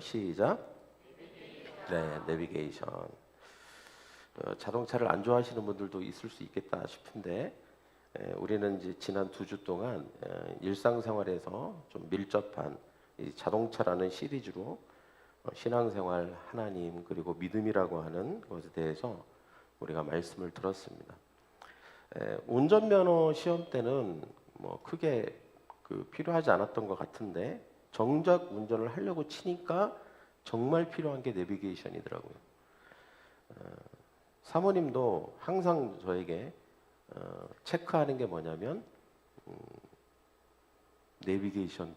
시작. 네, 내비게이션. 자동차를 안 좋아하시는 분들도 있을 수 있겠다 싶은데, 우리는 이제 지난 2주 동안 일상생활에서 좀 밀접한 이 자동차라는 시리즈로 신앙생활, 하나님, 그리고 믿음이라고 하는 것에 대해서 우리가 말씀을 들었습니다. 운전면허 시험 때는 뭐 크게 필요하지 않았던 것 같은데, 정작 운전을 하려고 치니까 정말 필요한 게 내비게이션이더라고요. 사모님도 항상 저에게 체크하는 게 뭐냐면, 내비게이션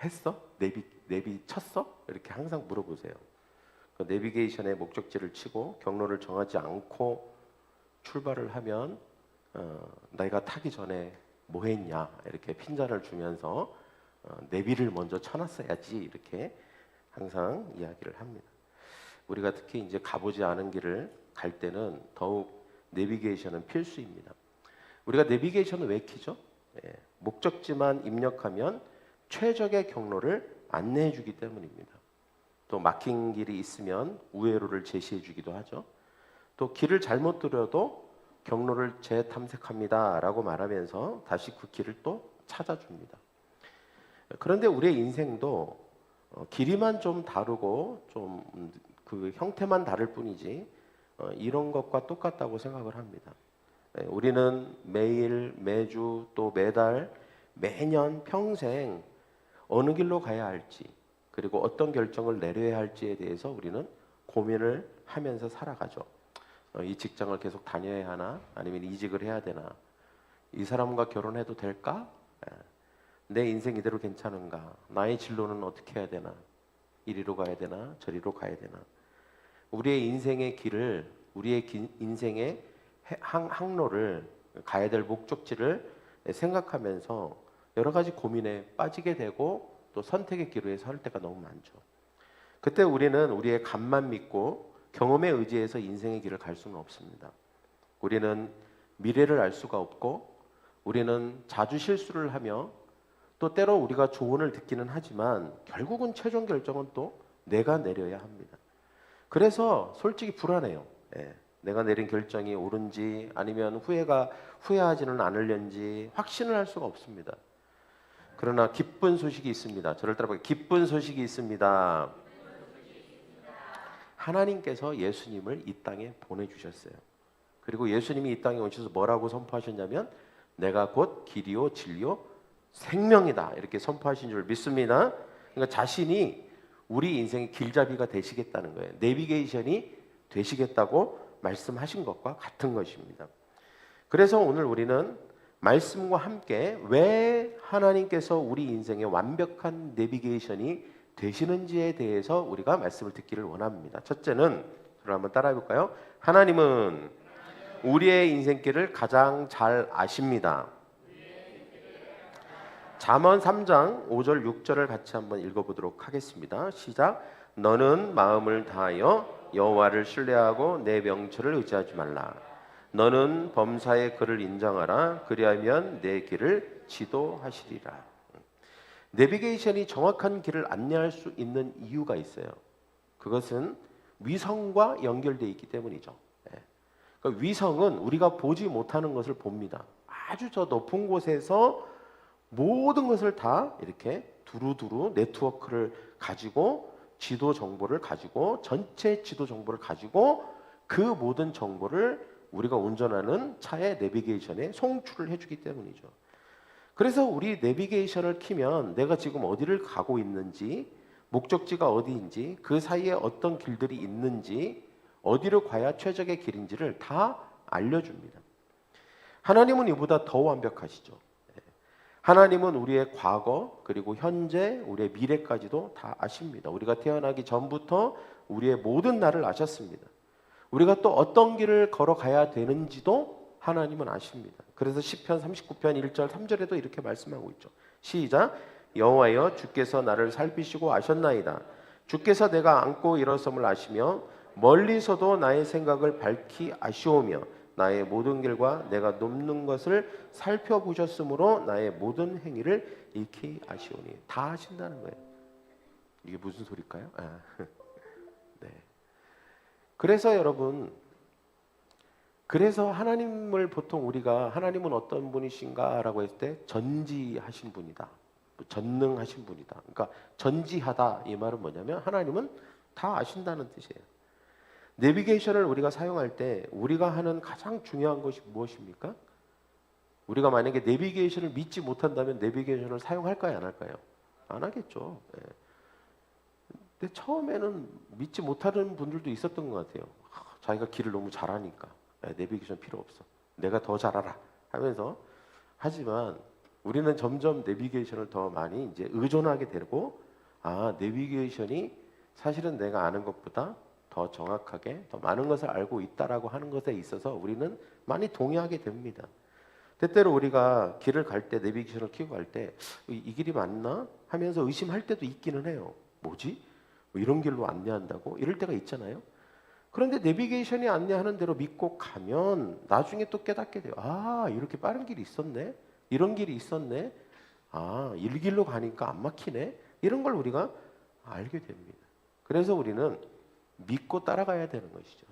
했어? 내비 쳤어? 이렇게 항상 물어보세요. 그 내비게이션에 목적지를 치고 경로를 정하지 않고 출발을 하면 내가 타기 전에 뭐 했냐 이렇게 핀잔을 주면서 내비를 먼저 쳐놨어야지 이렇게 항상 이야기를 합니다. 우리가 특히 이제 가보지 않은 길을 갈 때는 더욱 내비게이션은 필수입니다. 우리가 내비게이션을 왜 켜죠? 목적지만 입력하면 최적의 경로를 안내해 주기 때문입니다. 또 막힌 길이 있으면 우회로를 제시해 주기도 하죠. 또 길을 잘못 들여도 경로를 재탐색합니다 라고 말하면서 다시 그 길을 또 찾아줍니다. 그런데 우리의 인생도 길이만 좀 다르고 좀 그 형태만 다를 뿐이지 이런 것과 똑같다고 생각을 합니다. 우리는 매일, 매주, 또 매달, 매년, 평생 어느 길로 가야 할지, 그리고 어떤 결정을 내려야 할지에 대해서 우리는 고민을 하면서 살아가죠. 이 직장을 계속 다녀야 하나? 아니면 이직을 해야 되나? 이 사람과 결혼해도 될까? 내 인생 이대로 괜찮은가? 나의 진로는 어떻게 해야 되나? 이리로 가야 되나? 저리로 가야 되나? 우리의 인생의 길을, 우리의 인생의 항로를, 가야 될 목적지를 생각하면서 여러 가지 고민에 빠지게 되고 또 선택의 기로에 설 때가 너무 많죠. 그때 우리는 우리의 감만 믿고 경험에 의지해서 인생의 길을 갈 수는 없습니다. 우리는 미래를 알 수가 없고, 우리는 자주 실수를 하며 또 때로 우리가 조언을 듣기는 하지만 결국은 최종 결정은 또 내가 내려야 합니다. 그래서 솔직히 불안해요. 내가 내린 결정이 옳은지 아니면 후회하지는 않으려는지 확신을 할 수가 없습니다. 그러나 기쁜 소식이 있습니다. 저를 따라봐요. 기쁜 소식이 있습니다. 하나님께서 예수님을 이 땅에 보내주셨어요. 그리고 예수님이 이 땅에 오셔서 뭐라고 선포하셨냐면, 내가 곧 길이요 진리요 생명이다 이렇게 선포하신 줄 믿습니다. 그러니까 자신이 우리 인생의 길잡이가 되시겠다는 거예요. 내비게이션이 되시겠다고 말씀하신 것과 같은 것입니다. 그래서 오늘 우리는 말씀과 함께 왜 하나님께서 우리 인생의 완벽한 내비게이션이 되시는지에 대해서 우리가 말씀을 듣기를 원합니다. 첫째는, 저를 한번 따라해 볼까요? 하나님은 우리의 인생길을 가장 잘 아십니다. 잠언 3장 5절 6절을 같이 한번 읽어보도록 하겠습니다. 시작. 너는 마음을 다하여 여호와를 신뢰하고 내 명철을 의지하지 말라. 너는 범사의 그를 인정하라. 그리하면 내 길을 지도하시리라. 내비게이션이 정확한 길을 안내할 수 있는 이유가 있어요. 그것은 위성과 연결되어 있기 때문이죠. 그러니까 위성은 우리가 보지 못하는 것을 봅니다. 아주 저 높은 곳에서 모든 것을 다 이렇게 두루두루 네트워크를 가지고 지도 정보를 가지고 전체 지도 정보를 가지고 그 모든 정보를 우리가 운전하는 차의 내비게이션에 송출을 해주기 때문이죠. 그래서 우리 내비게이션을 키면 내가 지금 어디를 가고 있는지, 목적지가 어디인지, 그 사이에 어떤 길들이 있는지, 어디로 가야 최적의 길인지를 다 알려줍니다. 하나님은 이보다 더 완벽하시죠. 하나님은 우리의 과거, 그리고 현재, 우리의 미래까지도 다 아십니다. 우리가 태어나기 전부터 우리의 모든 날을 아셨습니다. 우리가 또 어떤 길을 걸어가야 되는지도 하나님은 아십니다. 그래서 시편 39편 1절 3절에도 이렇게 말씀하고 있죠. 시작. 여호와여, 주께서 나를 살피시고 아셨나이다. 주께서 내가 앉고 일어섬을 아시며 멀리서도 나의 생각을 밝히 아시오며 나의 모든 길과 내가 눕는 것을 살펴보셨으므로 나의 모든 행위를 익히 아시오니. 다 아신다는 거예요. 이게 무슨 소리일까요? 네. 그래서 여러분, 그래서 하나님을 보통 우리가 하나님은 어떤 분이신가라고 했을 때 전지하신 분이다, 전능하신 분이다. 그러니까 전지하다 이 말은 뭐냐면 하나님은 다 아신다는 뜻이에요. 내비게이션을 우리가 사용할 때 우리가 하는 가장 중요한 것이 무엇입니까? 우리가 만약에 내비게이션을 믿지 못한다면 내비게이션을 사용할까요, 안 할까요? 안 하겠죠. 예. 근데 처음에는 믿지 못하는 분들도 있었던 것 같아요. 자기가 길을 너무 잘하니까 내비게이션 필요 없어, 내가 더 잘 알아 하면서. 하지만 우리는 점점 내비게이션을 더 많이 이제 의존하게 되고, 내비게이션이 사실은 내가 아는 것보다 더 정확하게 더 많은 것을 알고 있다라고 하는 것에 있어서 우리는 많이 동의하게 됩니다. 때때로 우리가 길을 갈 때, 내비게이션을 켜고 갈 때 이 길이 맞나 하면서 의심할 때도 있기는 해요. 뭐지? 뭐 이런 길로 안내한다고? 이럴 때가 있잖아요. 그런데 내비게이션이 안내하는 대로 믿고 가면 나중에 또 깨닫게 돼요. 이렇게 빠른 길이 있었네, 이런 길이 있었네, 이 길로 가니까 안 막히네, 이런 걸 우리가 알게 됩니다. 그래서 우리는 믿고 따라가야 되는 것이죠.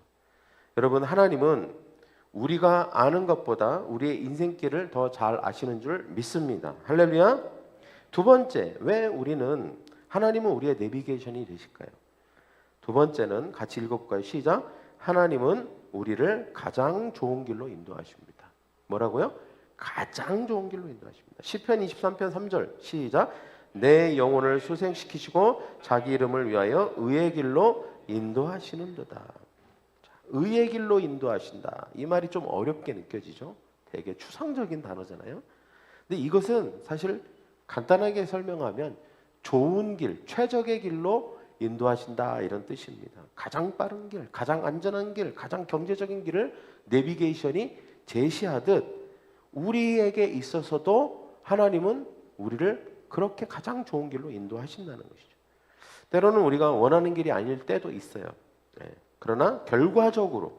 여러분, 하나님은 우리가 아는 것보다 우리의 인생길을 더 잘 아시는 줄 믿습니다. 할렐루야. 두 번째, 왜 우리는 하나님은 우리의 내비게이션이 되실까요? 두 번째는 같이 읽어볼까요? 시작. 하나님은 우리를 가장 좋은 길로 인도하십니다. 뭐라고요? 가장 좋은 길로 인도하십니다. 시편 23편 3절 시작. 내 영혼을 소생시키시고 자기 이름을 위하여 의의 길로 인도하시는도다. 의의 길로 인도하신다. 이 말이 좀 어렵게 느껴지죠? 되게 추상적인 단어잖아요. 근데 이것은 사실 간단하게 설명하면 좋은 길, 최적의 길로 인도하신다, 이런 뜻입니다. 가장 빠른 길, 가장 안전한 길, 가장 경제적인 길을 내비게이션이 제시하듯 우리에게 있어서도 하나님은 우리를 그렇게 가장 좋은 길로 인도하신다는 것이죠. 때로는 우리가 원하는 길이 아닐 때도 있어요. 그러나 결과적으로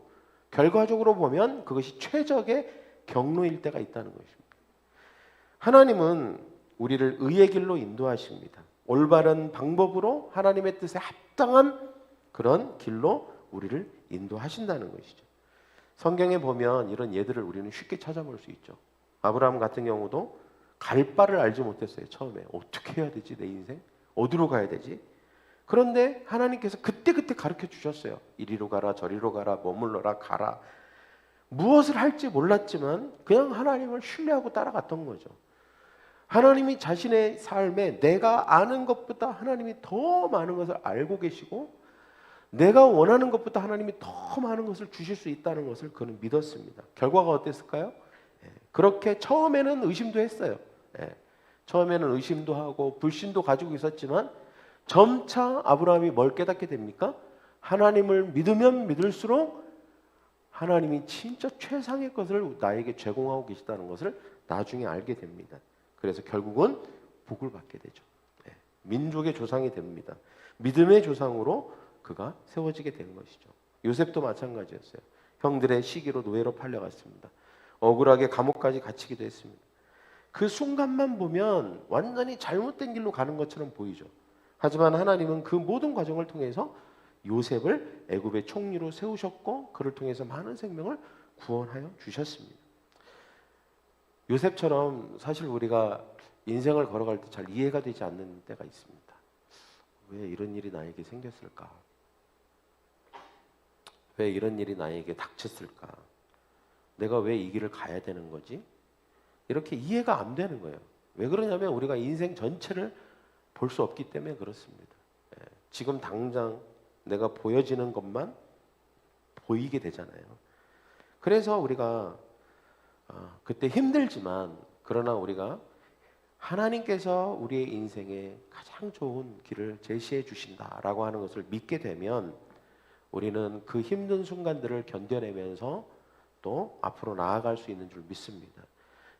보면 그것이 최적의 경로일 때가 있다는 것입니다. 하나님은 우리를 의의 길로 인도하십니다. 올바른 방법으로 하나님의 뜻에 합당한 그런 길로 우리를 인도하신다는 것이죠. 성경에 보면 이런 예들을 우리는 쉽게 찾아볼 수 있죠. 아브라함 같은 경우도 갈 바를 알지 못했어요. 처음에 어떻게 해야 되지, 내 인생 어디로 가야 되지? 그런데 하나님께서 그때그때 가르쳐 주셨어요. 이리로 가라, 저리로 가라, 머물러라, 가라. 무엇을 할지 몰랐지만 그냥 하나님을 신뢰하고 따라갔던 거죠. 하나님이 자신의 삶에 내가 아는 것보다 하나님이 더 많은 것을 알고 계시고 내가 원하는 것보다 하나님이 더 많은 것을 주실 수 있다는 것을 그는 믿었습니다. 결과가 어땠을까요? 그렇게 처음에는 의심도 했어요. 처음에는 의심도 하고 불신도 가지고 있었지만 점차 아브라함이 뭘 깨닫게 됩니까? 하나님을 믿으면 믿을수록 하나님이 진짜 최상의 것을 나에게 제공하고 계시다는 것을 나중에 알게 됩니다. 그래서 결국은 복을 받게 되죠. 민족의 조상이 됩니다. 믿음의 조상으로 그가 세워지게 된 것이죠. 요셉도 마찬가지였어요. 형들의 시기로 노예로 팔려갔습니다. 억울하게 감옥까지 갇히기도 했습니다. 그 순간만 보면 완전히 잘못된 길로 가는 것처럼 보이죠. 하지만 하나님은 그 모든 과정을 통해서 요셉을 애굽의 총리로 세우셨고 그를 통해서 많은 생명을 구원하여 주셨습니다. 요셉처럼 사실 우리가 인생을 걸어갈 때 잘 이해가 되지 않는 때가 있습니다. 왜 이런 일이 나에게 생겼을까? 왜 이런 일이 나에게 닥쳤을까? 내가 왜 이 길을 가야 되는 거지? 이렇게 이해가 안 되는 거예요. 왜 그러냐면 우리가 인생 전체를 볼 수 없기 때문에 그렇습니다. 지금 당장 내가 보여지는 것만 보이게 되잖아요. 그래서 우리가 그때 힘들지만 그러나 우리가 하나님께서 우리의 인생에 가장 좋은 길을 제시해 주신다라고 하는 것을 믿게 되면 우리는 그 힘든 순간들을 견뎌내면서 또 앞으로 나아갈 수 있는 줄 믿습니다.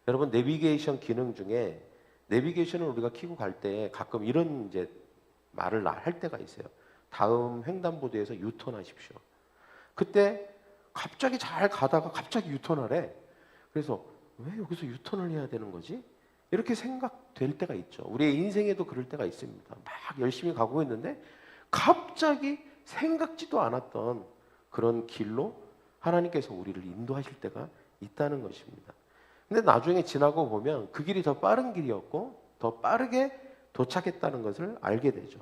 여러분, 내비게이션 기능 중에 내비게이션을 우리가 켜고 갈 때 가끔 이런 이제 말을 할 때가 있어요. 다음 횡단보도에서 유턴하십시오. 그때 갑자기 잘 가다가 갑자기 유턴하래. 그래서 왜 여기서 유턴을 해야 되는 거지? 이렇게 생각될 때가 있죠. 우리의 인생에도 그럴 때가 있습니다. 막 열심히 가고 있는데 갑자기 생각지도 않았던 그런 길로 하나님께서 우리를 인도하실 때가 있다는 것입니다. 근데 나중에 지나고 보면 그 길이 더 빠른 길이었고 더 빠르게 도착했다는 것을 알게 되죠.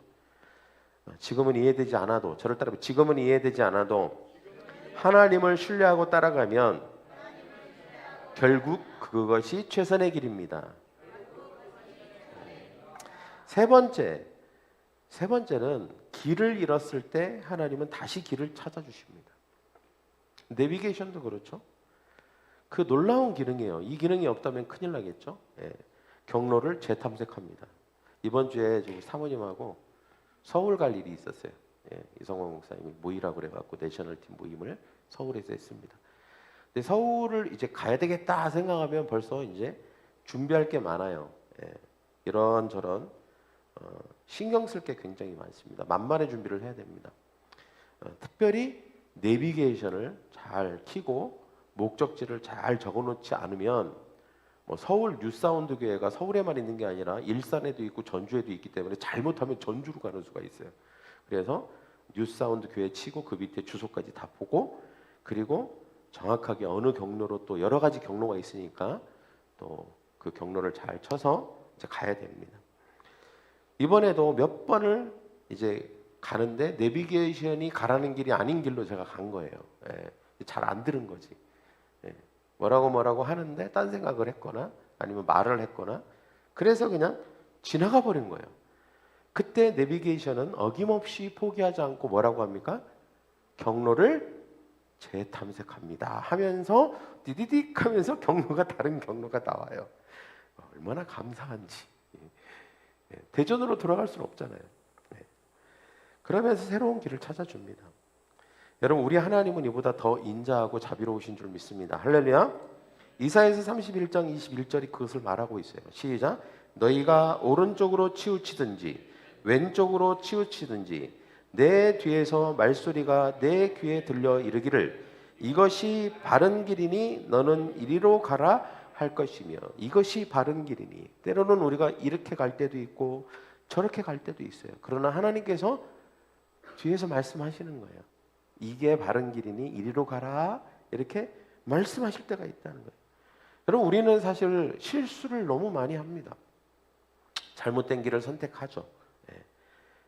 지금은 이해되지 않아도, 저를 따라해, 지금은 이해되지 않아도 하나님을 신뢰하고 따라가면 결국 그것이 최선의 길입니다. 세 번째는 길을 잃었을 때 하나님은 다시 길을 찾아주십니다. 내비게이션도 그렇죠. 그 놀라운 기능이에요. 이 기능이 없다면 큰일 나겠죠. 예. 경로를 재탐색합니다. 이번 주에 사모님하고 서울 갈 일이 있었어요. 예. 이성원 목사님이 모이라고 그래갖고 내셔널팀 모임을 서울에서 했습니다. 근데 서울을 이제 가야 되겠다 생각하면 벌써 이제 준비할 게 많아요. 예. 이런저런 신경 쓸 게 굉장히 많습니다. 만반의 준비를 해야 됩니다. 특별히 내비게이션을 잘 켜고 목적지를 잘 적어놓지 않으면 뭐 서울 뉴사운드 교회가 서울에만 있는 게 아니라 일산에도 있고 전주에도 있기 때문에 잘못하면 전주로 가는 수가 있어요. 그래서 뉴사운드 교회 치고 그 밑에 주소까지 다 보고 그리고 정확하게 어느 경로로 또 여러 가지 경로가 있으니까 또 그 경로를 잘 쳐서 이제 가야 됩니다. 이번에도 몇 번을 이제 가는데 내비게이션이 가라는 길이 아닌 길로 제가 간 거예요. 예, 잘 안 들은 거지. 예, 뭐라고 하는데 딴 생각을 했거나 아니면 말을 했거나 그래서 그냥 지나가 버린 거예요. 그때 내비게이션은 어김없이 포기하지 않고 뭐라고 합니까? 경로를 재탐색합니다 하면서 디디딕 하면서 다른 경로가 나와요. 얼마나 감사한지. 대전으로 돌아갈 수는 없잖아요. 그러면서 새로운 길을 찾아줍니다. 여러분, 우리 하나님은 이보다 더 인자하고 자비로우신 줄 믿습니다. 할렐루야. 이사야서 31장 21절이 그것을 말하고 있어요. 시작. 너희가 오른쪽으로 치우치든지 왼쪽으로 치우치든지 내 뒤에서 말소리가 내 귀에 들려 이르기를 이것이 바른 길이니 너는 이리로 가라 할 것이며 이것이 바른 길이니. 때로는 우리가 이렇게 갈 때도 있고 저렇게 갈 때도 있어요. 그러나 하나님께서 뒤에서 말씀하시는 거예요. 이게 바른 길이니 이리로 가라 이렇게 말씀하실 때가 있다는 거예요. 여러분, 우리는 사실 실수를 너무 많이 합니다. 잘못된 길을 선택하죠.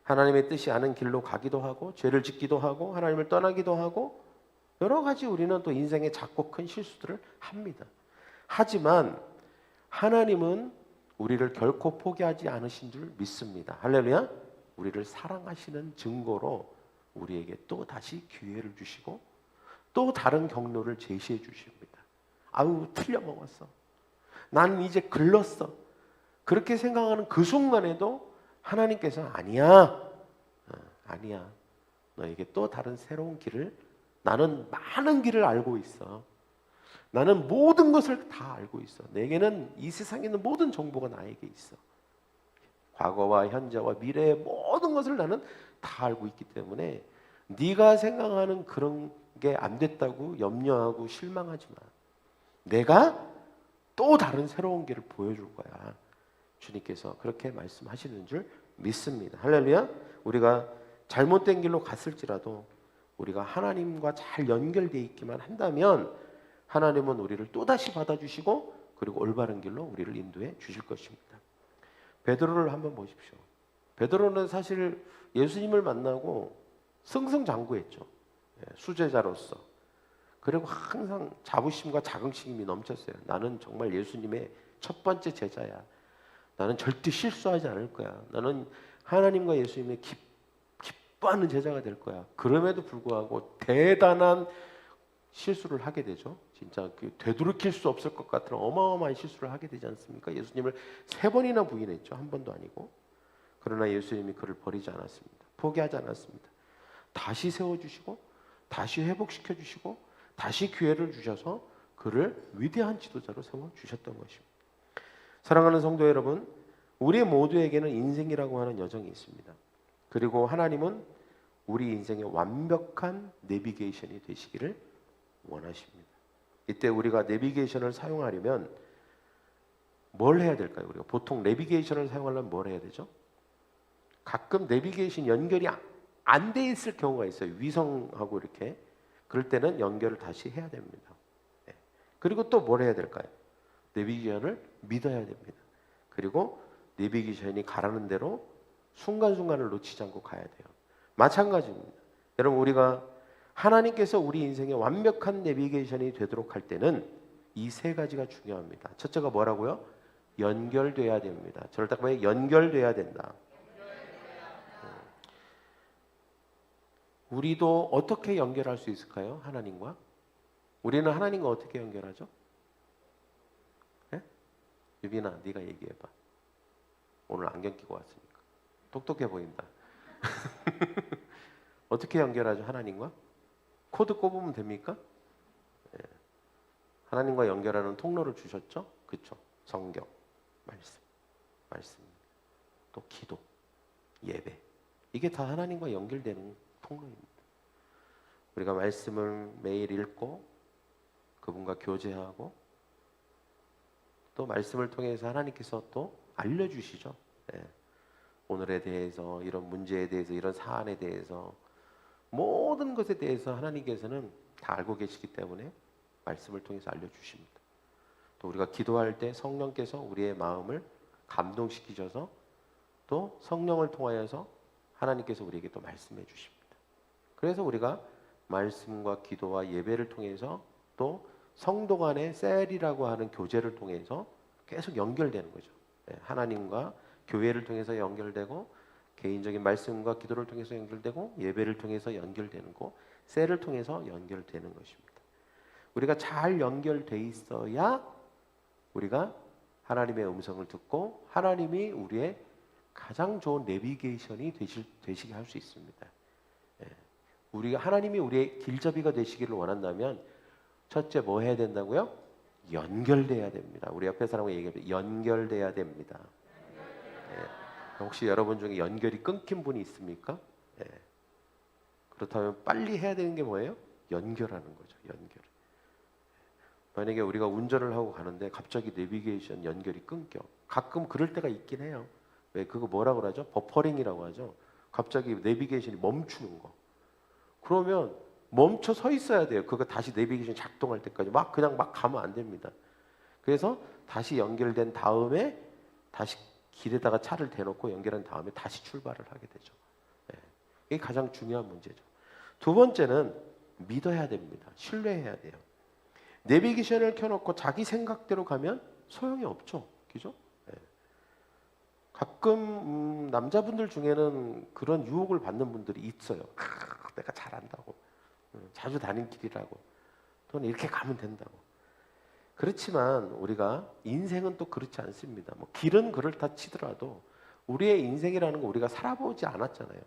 하나님의 뜻이 아닌 길로 가기도 하고 죄를 짓기도 하고 하나님을 떠나기도 하고 여러 가지 우리는 또 인생에 작고 큰 실수들을 합니다. 하지만 하나님은 우리를 결코 포기하지 않으신 줄 믿습니다. 할렐루야. 우리를 사랑하시는 증거로 우리에게 또 다시 기회를 주시고 또 다른 경로를 제시해 주십니다. 아유, 틀려먹었어. 나는 이제 글렀어. 그렇게 생각하는 그 순간에도 하나님께서 아니야. 너에게 또 다른 새로운 길을, 나는 많은 길을 알고 있어. 나는 모든 것을 다 알고 있어. 내게는 이 세상에 있는 모든 정보가 나에게 있어. 과거와 현재와 미래의 모든 것을 나는 다 알고 있기 때문에 네가 생각하는 그런 게 안 됐다고 염려하고 실망하지 마. 내가 또 다른 새로운 길을 보여줄 거야. 주님께서 그렇게 말씀하시는 줄 믿습니다. 할렐루야. 우리가 잘못된 길로 갔을지라도 우리가 하나님과 잘 연결되어 있기만 한다면 하나님은 우리를 또다시 받아주시고 그리고 올바른 길로 우리를 인도해 주실 것입니다. 베드로를 한번 보십시오. 베드로는 사실 예수님을 만나고 승승장구했죠. 수제자로서. 그리고 항상 자부심과 자긍심이 넘쳤어요. 나는 정말 예수님의 첫 번째 제자야. 나는 절대 실수하지 않을 거야. 나는 하나님과 예수님의 기뻐하는 제자가 될 거야. 그럼에도 불구하고 대단한 실수를 하게 되죠. 진짜 되돌이킬 수 없을 것 같은 어마어마한 실수를 하게 되지 않습니까? 예수님을 3번이나 부인했죠. 한 번도 아니고. 그러나 예수님이 그를 버리지 않았습니다. 포기하지 않았습니다. 다시 세워주시고 다시 회복시켜주시고 다시 기회를 주셔서 그를 위대한 지도자로 세워주셨던 것입니다. 사랑하는 성도 여러분, 우리 모두에게는 인생이라고 하는 여정이 있습니다. 그리고 하나님은 우리 인생의 완벽한 내비게이션이 되시기를 원하십니다. 이때 우리가 내비게이션을 사용하려면 뭘 해야 될까요? 우리가 보통 내비게이션을 사용하려면 뭘 해야 되죠? 가끔 내비게이션 연결이 안 돼 있을 경우가 있어요. 위성하고 이렇게. 그럴 때는 연결을 다시 해야 됩니다. 네. 그리고 또 뭘 해야 될까요? 내비게이션을 믿어야 됩니다. 그리고 내비게이션이 가라는 대로 순간순간을 놓치지 않고 가야 돼요. 마찬가지입니다. 여러분, 우리가 하나님께서 우리 인생에 완벽한 내비게이션이 되도록 할 때는 이 세 가지가 중요합니다. 첫째가 뭐라고요? 연결돼야 됩니다. 저를 딱 봐요. 연결돼야 된다. 우리도 어떻게 연결할 수 있을까요? 하나님과? 우리는 하나님과 어떻게 연결하죠? 네? 유빈아, 네가 얘기해봐. 오늘 안경 끼고 왔으니까. 똑똑해 보인다. 어떻게 연결하죠? 하나님과? 코드 꼽으면 됩니까? 네. 하나님과 연결하는 통로를 주셨죠? 그렇죠? 성경, 말씀, 또 기도, 예배. 이게 다 하나님과 연결되는 통로입니다. 우리가 말씀을 매일 읽고 그분과 교제하고 또 말씀을 통해서 하나님께서 또 알려주시죠. 네. 오늘에 대해서, 이런 문제에 대해서, 이런 사안에 대해서, 모든 것에 대해서 하나님께서는 다 알고 계시기 때문에 말씀을 통해서 알려주십니다. 또 우리가 기도할 때 성령께서 우리의 마음을 감동시키셔서 또 성령을 통하여서 하나님께서 우리에게 또 말씀해 주십니다. 그래서 우리가 말씀과 기도와 예배를 통해서 또 성도 간의 셀이라고 하는 교제를 통해서 계속 연결되는 거죠. 하나님과 교회를 통해서 연결되고, 개인적인 말씀과 기도를 통해서 연결되고, 예배를 통해서 연결되는 거, 셀을 통해서 연결되는 것입니다. 우리가 잘 연결돼 있어야 우리가 하나님의 음성을 듣고 하나님이 우리의 가장 좋은 내비게이션이 되시게 할 수 있습니다. 우리가 하나님이 우리의 길잡이가 되시기를 원한다면 첫째 뭐 해야 된다고요? 연결돼야 됩니다. 우리 옆에 사람과 얘기해요. 연결돼야 됩니다. 혹시 여러분 중에 연결이 끊긴 분이 있습니까? 그렇다면 빨리 해야 되는 게 뭐예요? 연결하는 거죠. 연결. 만약에 우리가 운전을 하고 가는데 갑자기 내비게이션 연결이 끊겨. 가끔 그럴 때가 있긴 해요. 왜 그거 뭐라고 하죠? 버퍼링이라고 하죠. 갑자기 내비게이션이 멈추는 거. 그러면 멈춰 서 있어야 돼요. 그거 다시 내비게이션 작동할 때까지 그냥 막 가면 안 됩니다. 그래서 다시 연결된 다음에 다시 길에다가 차를 대놓고 연결한 다음에 다시 출발을 하게 되죠. 이게 가장 중요한 문제죠. 두 번째는 믿어야 됩니다. 신뢰해야 돼요. 내비게이션을 켜놓고 자기 생각대로 가면 소용이 없죠. 그죠? 가끔 남자분들 중에는 그런 유혹을 받는 분들이 있어요. 내가 잘한다고, 자주 다닌 길이라고, 또는 이렇게 가면 된다고. 그렇지만 우리가 인생은 또 그렇지 않습니다. 길은 그렇다 치더라도 우리의 인생이라는 거 우리가 살아보지 않았잖아요.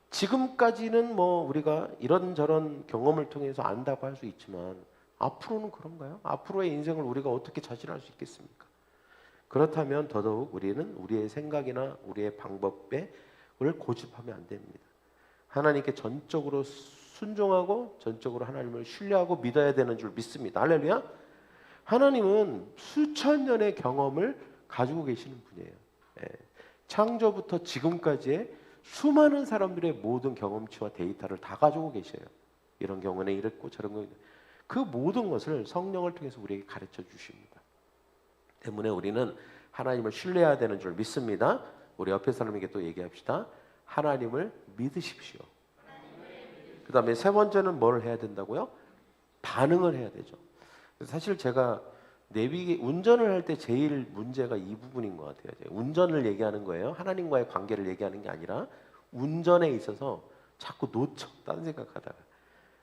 지금까지는 우리가 이런저런 경험을 통해서 안다고 할 수 있지만 앞으로는 그런가요? 앞으로의 인생을 우리가 어떻게 자신할 수 있겠습니까? 그렇다면 더더욱 우리는 우리의 생각이나 우리의 방법을 고집하면 안 됩니다. 하나님께 전적으로 순종하고 전적으로 하나님을 신뢰하고 믿어야 되는 줄 믿습니다. 할렐루야. 하나님은 수천 년의 경험을 가지고 계시는 분이에요. 창조부터 지금까지의 수많은 사람들의 모든 경험치와 데이터를 다 가지고 계셔요. 이런 경우는 이랬고 저런 경우는, 그 모든 것을 성령을 통해서 우리에게 가르쳐 주십니다. 때문에 우리는 하나님을 신뢰해야 되는 줄 믿습니다. 우리 옆에 사람에게 또 얘기합시다. 하나님을 믿으십시오. 그 다음에 세 번째는 뭘 해야 된다고요? 반응을 해야 되죠. 사실 제가 운전을 할 때 제일 문제가 이 부분인 것 같아요. 운전을 얘기하는 거예요. 하나님과의 관계를 얘기하는 게 아니라 운전에 있어서 자꾸 놓쳐. 딴 생각하다가.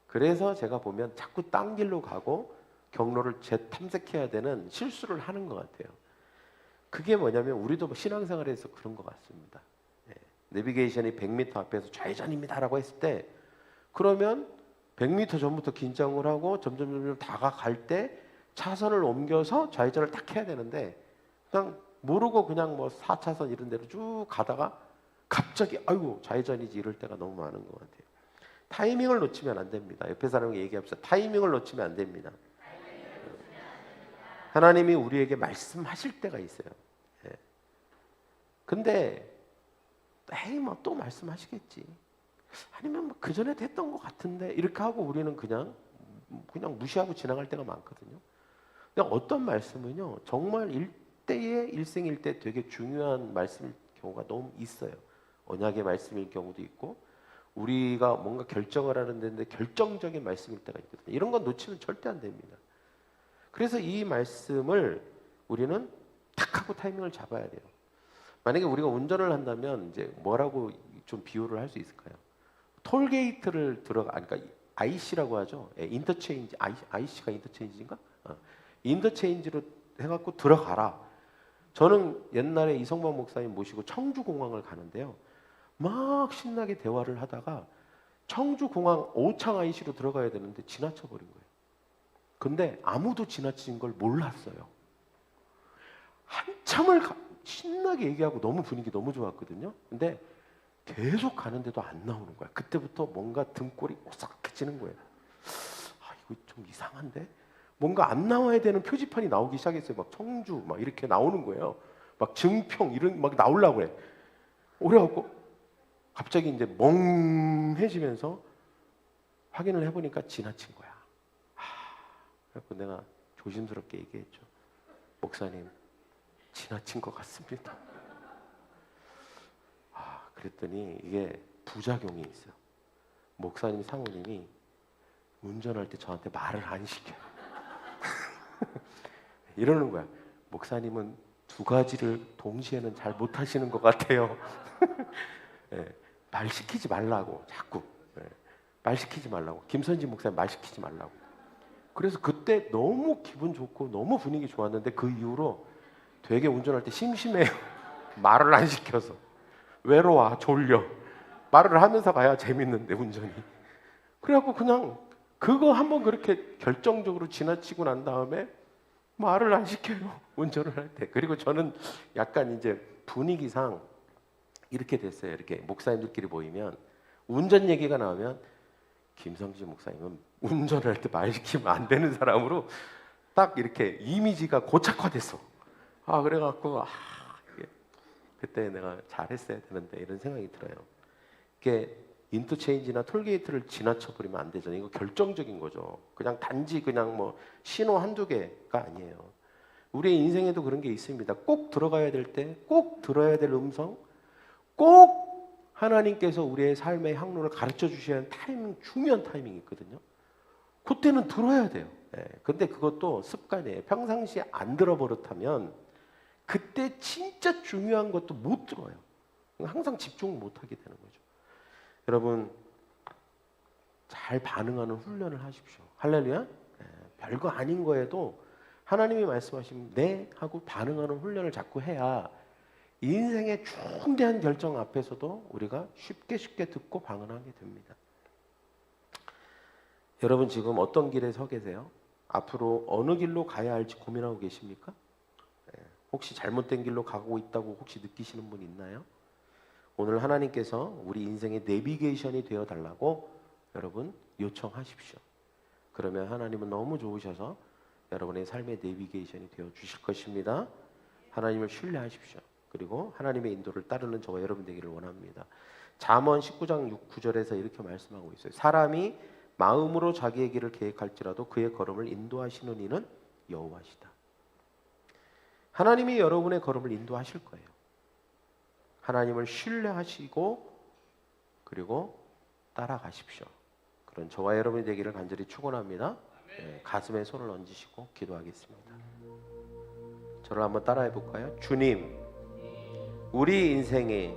그래서 제가 보면 자꾸 딴 길로 가고 경로를 재탐색해야 되는 실수를 하는 것 같아요. 그게 뭐냐면 우리도 신앙생활에서 그런 것 같습니다. 내비게이션이 100m 앞에서 좌회전입니다라고 했을 때, 그러면 100m 전부터 긴장을 하고 점점 다가갈 때 차선을 옮겨서 좌회전을 딱 해야 되는데 그냥 모르고 그냥 4차선 이런 데로 쭉 가다가 갑자기 아이고 좌회전이지 이럴 때가 너무 많은 것 같아요. 타이밍을 놓치면 안 됩니다. 옆에 사람에게 얘기합시다. 타이밍을 놓치면 안 됩니다. 하나님이 우리에게 말씀하실 때가 있어요. 예. 근데 에이 뭐 또 말씀하시겠지. 아니면 뭐 그 전에 됐던 것 같은데 이렇게 하고 우리는 그냥 무시하고 지나갈 때가 많거든요. 근데 어떤 말씀은요 정말 일대의 일생일대 되게 중요한 말씀일 경우가 너무 있어요. 언약의 말씀일 경우도 있고 우리가 뭔가 결정을 하는 데인데 결정적인 말씀일 때가 있거든요. 이런 건 놓치면 절대 안 됩니다. 그래서 이 말씀을 우리는 탁 하고 타이밍을 잡아야 돼요. 만약에 우리가 운전을 한다면 이제 뭐라고 좀 비유를 할 수 있을까요? 톨게이트를 그러니까 IC라고 하죠. 예, 인터체인지, IC가 인터체인지인가? 인터체인지로 해갖고 들어가라. 저는 옛날에 이성만 목사님 모시고 청주공항을 가는데요. 막 신나게 대화를 하다가 청주공항 오창 IC로 들어가야 되는데 지나쳐버린 거예요. 근데 아무도 지나친 걸 몰랐어요. 한참을 신나게 얘기하고 너무 분위기 너무 좋았거든요. 근데 계속 가는데도 안 나오는 거야. 그때부터 뭔가 등골이 오싹해지는 거예요. 아, 이거 좀 이상한데? 뭔가 안 나와야 되는 표지판이 나오기 시작했어요. 막 청주 막 이렇게 나오는 거예요. 막 증평 이런 막 나오려고 그래. 그래갖고 갑자기 이제 멍해지면서 확인을 해보니까 지나친 거야. 그래서 내가 조심스럽게 얘기했죠. 목사님, 지나친 것 같습니다. 그랬더니 이게 부작용이 있어요. 목사님 사모님이 운전할 때 저한테 말을 안 시켜요. 이러는 거야. 목사님은 두 가지를 동시에는 잘 못하시는 것 같아요. 네, 말 시키지 말라고 자꾸. 네, 말 시키지 말라고. 김선진 목사님 말 시키지 말라고. 그래서 그때 너무 기분 좋고 너무 분위기 좋았는데 그 이후로 되게 운전할 때 심심해요. 말을 안 시켜서. 외로워, 졸려. 말을 하면서 가야 재밌는데 운전이. 그래갖고 그냥 그거 한번 그렇게 결정적으로 지나치고 난 다음에 말을 안 시켜요. 운전을 할 때. 그리고 저는 약간 이제 분위기상 이렇게 됐어요. 이렇게 목사님들끼리 모이면 운전 얘기가 나오면 김성진 목사님은 운전을 할 때 말 시키면 안 되는 사람으로 딱 이렇게 이미지가 고착화됐어. 그래갖고 그때 내가 잘했어야 되는데 이런 생각이 들어요. 이게 인터체인지나 톨게이트를 지나쳐 버리면 안 되잖아요. 이거 결정적인 거죠. 그냥 단지 그냥 뭐 신호 한두 개가 아니에요. 우리의 인생에도 그런 게 있습니다. 꼭 들어가야 될 때, 꼭 들어야 될 음성, 꼭 하나님께서 우리의 삶의 항로를 가르쳐 주셔야 하는 타이밍, 중요한 타이밍이 있거든요. 그때는 들어야 돼요. 근데 그것도 습관이에요. 평상시에 안 들어버릇하면 그때 진짜 중요한 것도 못 들어요. 항상 집중을 못 하게 되는 거죠. 여러분 잘 반응하는 훈련을 하십시오. 할렐루야. 별거 아닌 거에도 하나님이 말씀하시면 네 하고 반응하는 훈련을 자꾸 해야 인생의 중대한 결정 앞에서도 우리가 쉽게 듣고 반응하게 됩니다. 여러분 지금 어떤 길에 서 계세요? 앞으로 어느 길로 가야 할지 고민하고 계십니까? 혹시 잘못된 길로 가고 있다고 혹시 느끼시는 분 있나요? 오늘 하나님께서 우리 인생의 내비게이션이 되어 달라고 여러분 요청하십시오. 그러면 하나님은 너무 좋으셔서 여러분의 삶의 내비게이션이 되어 주실 것입니다. 하나님을 신뢰하십시오. 그리고 하나님의 인도를 따르는 저와 여러분 되기를 원합니다. 잠언 19장 9절에서 이렇게 말씀하고 있어요. 사람이 마음으로 자기의 길을 계획할지라도 그의 걸음을 인도하시는 이는 여호와시다. 하나님이 여러분의 걸음을 인도하실 거예요. 하나님을 신뢰하시고 그리고 따라가십시오. 그런 저와 여러분이 되기를 간절히 축원합니다. 가슴에 손을 얹으시고 기도하겠습니다. 저를 한번 따라해 볼까요? 주님, 우리 인생에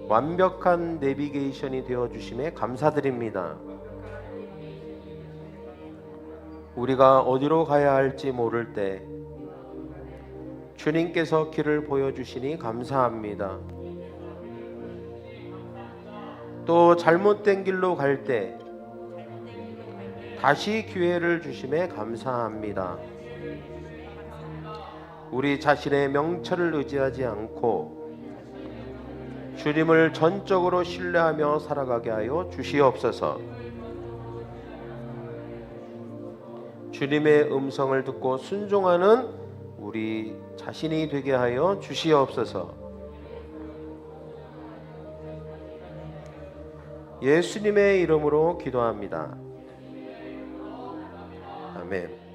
완벽한 내비게이션이 되어 주심에 감사드립니다. 우리가 어디로 가야 할지 모를 때 주님께서 길을 보여주시니 감사합니다. 또 잘못된 길로 갈 때 다시 기회를 주심에 감사합니다. 우리 자신의 명철을 의지하지 않고 주님을 전적으로 신뢰하며 살아가게 하여 주시옵소서. 주님의 음성을 듣고 순종하는 우리 자신이 되게 하여 주시옵소서. 예수님의 이름으로 기도합니다. 아멘.